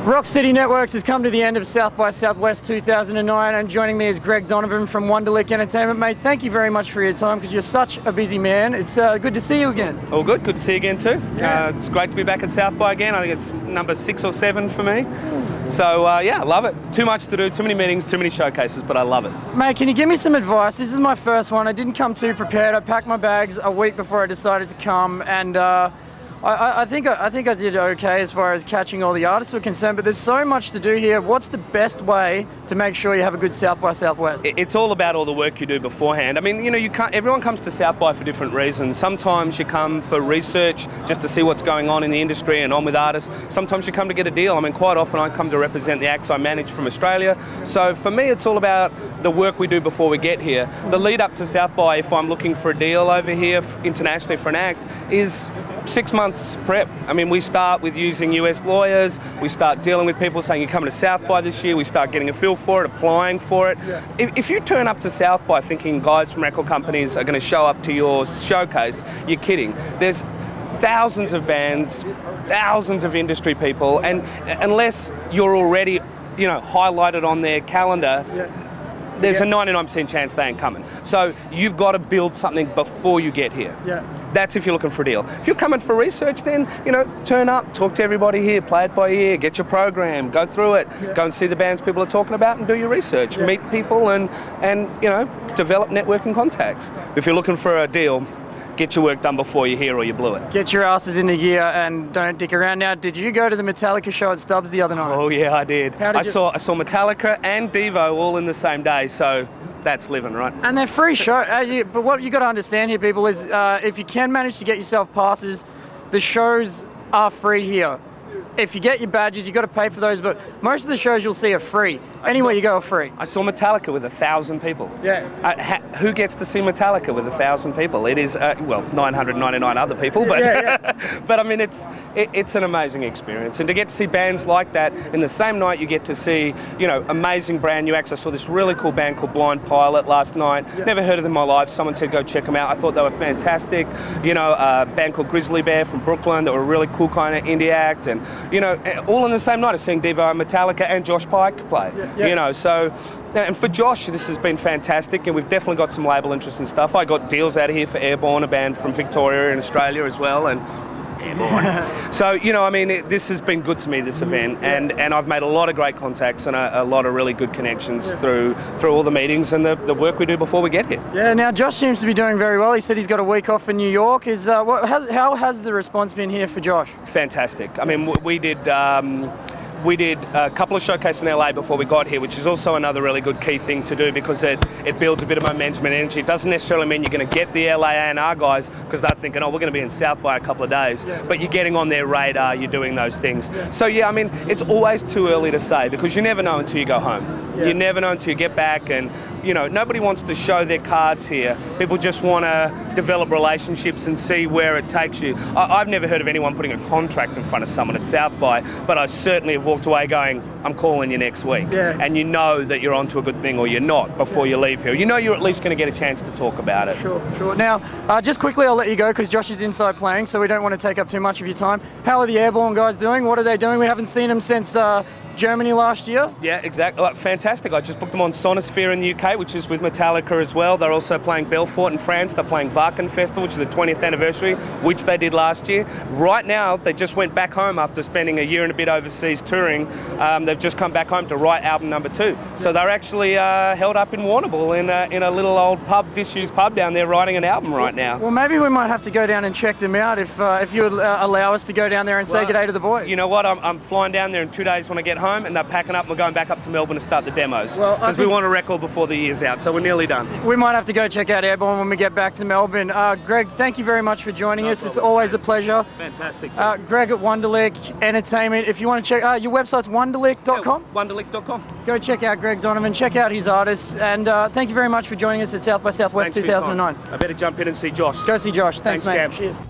Rock City Networks has come to the end of South by Southwest 2009, and joining me is Gregg Donovan from Wonderlick Entertainment. Mate, thank you very much for your time, because you're such a busy man. It's good to see you again. All good to see you again too. Yeah. It's great to be back at South by again. I think it's number 6 or 7 for me. So yeah, I love it. Too much to do, too many meetings, too many showcases, but I love it. Mate, can you give me some advice? This is my first one. I didn't come too prepared. I packed my bags a week before I decided to come, and I think I did okay as far as catching all the artists were concerned, but there's so much to do here. What's the best way to make sure you have a good South by Southwest? It's all about all the work you do beforehand. I mean, you know, everyone comes to South by for different reasons. Sometimes you come for research, just to see what's going on in the industry and on with artists. Sometimes you come to get a deal. I mean, quite often I come to represent the acts I manage from Australia. So for me, it's all about the work we do before we get here. The lead up to South by, if I'm looking for a deal over here internationally for an act, is 6 months prep. I mean, we start with using US lawyers, we start dealing with people saying you're coming to South by this year, we start getting a feel for it, applying for it. Yeah. If you turn up to South by thinking guys from record companies are going to show up to your showcase, you're kidding. There's thousands of bands, thousands of industry people, and unless you're already, you know, highlighted on their calendar, there's a 99% chance they ain't coming. So you've got to build something before you get here. Yeah. That's if you're looking for a deal. If you're coming for research, then, you know, turn up, talk to everybody here, play it by ear, get your program, go through it, go and see the bands people are talking about and do your research. Meet people and you know, develop networking contacts. If you're looking for a deal, get your work done before you're here or you blew it. Get your asses into gear and don't dick around. Now, did you go to the Metallica show at Stubbs the other night? Oh yeah, I did. How did I saw Metallica and Devo all in the same day, so that's living, right? And they're free show. But what you got to understand here, people, is if you can manage to get yourself passes, the shows are free here. If you get your badges, you got to pay for those, but most of the shows you'll see are free. Anywhere you go are free. I saw Metallica with 1,000 people. Yeah. Who gets to see Metallica with 1,000 people? It is, well, 999 other people, but but I mean, it's an amazing experience. And to get to see bands like that in the same night, you get to see, you know, amazing brand new acts. I saw this really cool band called Blind Pilot last night. Never heard of them in my life. Someone said go check them out. I thought they were fantastic. You know, a band called Grizzly Bear from Brooklyn that were a really cool kind of indie act, and you know, all in the same night of seeing Devo and Metallica and Josh Pike play. You know, so, and for Josh, this has been fantastic, and we've definitely got some label interest and stuff. I got deals out of here for Airborne, a band from Victoria in Australia as well, and Airborne. So, you know, I mean, this has been good to me, this event, and I've made a lot of great contacts and a lot of really good connections through all the meetings and the work we do before we get here. Yeah, now Josh seems to be doing very well. He said he's got a week off in New York. How has the response been here for Josh? Fantastic. I mean, we did a couple of showcases in LA before we got here, which is also another really good key thing to do, because it builds a bit of momentum and energy. It doesn't necessarily mean you're going to get the LA A&R guys, because they're thinking, oh, we're going to be in South by a couple of days, but you're getting on their radar, you're doing those things. So yeah, I mean, it's always too early to say, because you never know until you go home. You never know until you get back, and you know, nobody wants to show their cards here. People just want to develop relationships and see where it takes you. I've never heard of anyone putting a contract in front of someone at South by, but I certainly have walked away going, I'm calling you next week. And you know that you're onto a good thing or you're not before you leave here. You know you're at least going to get a chance to talk about it. Sure. Now, just quickly, I'll let you go because Josh is inside playing, so we don't want to take up too much of your time. How are the Airborne guys doing? What are they doing? We haven't seen them since Germany last year. Yeah, exactly. Fantastic. I just booked them on Sonosphere in the UK, which is with Metallica as well. They're also playing Belfort in France. They're playing Wacken Festival, which is the 20th anniversary, which they did last year. Right now, they just went back home after spending a year and a bit overseas touring. They've just come back home to write album number 2. So they're actually held up in Warrnambool in a little old pub, disused pub down there, writing an album right now. Well, maybe we might have to go down and check them out if you would allow us to go down there and say good day to the boys. You know what? I'm flying down there in 2 days when I get home, and they're packing up and we're going back up to Melbourne to start the demos, because we want a record before the year's out, so we're nearly done. We might have to go check out Airborne when we get back to Melbourne. Gregg, thank you very much for joining us. It's always a pleasure. Fantastic. Gregg at Wonderlick Entertainment. If you want to check, your website's wonderlick.com? Yeah, wonderlick.com. Go check out Gregg Donovan, check out his artists, and thank you very much for joining us at South by Southwest 2009. I better jump in and see Josh. Go see Josh. Thanks mate. Jam. Cheers.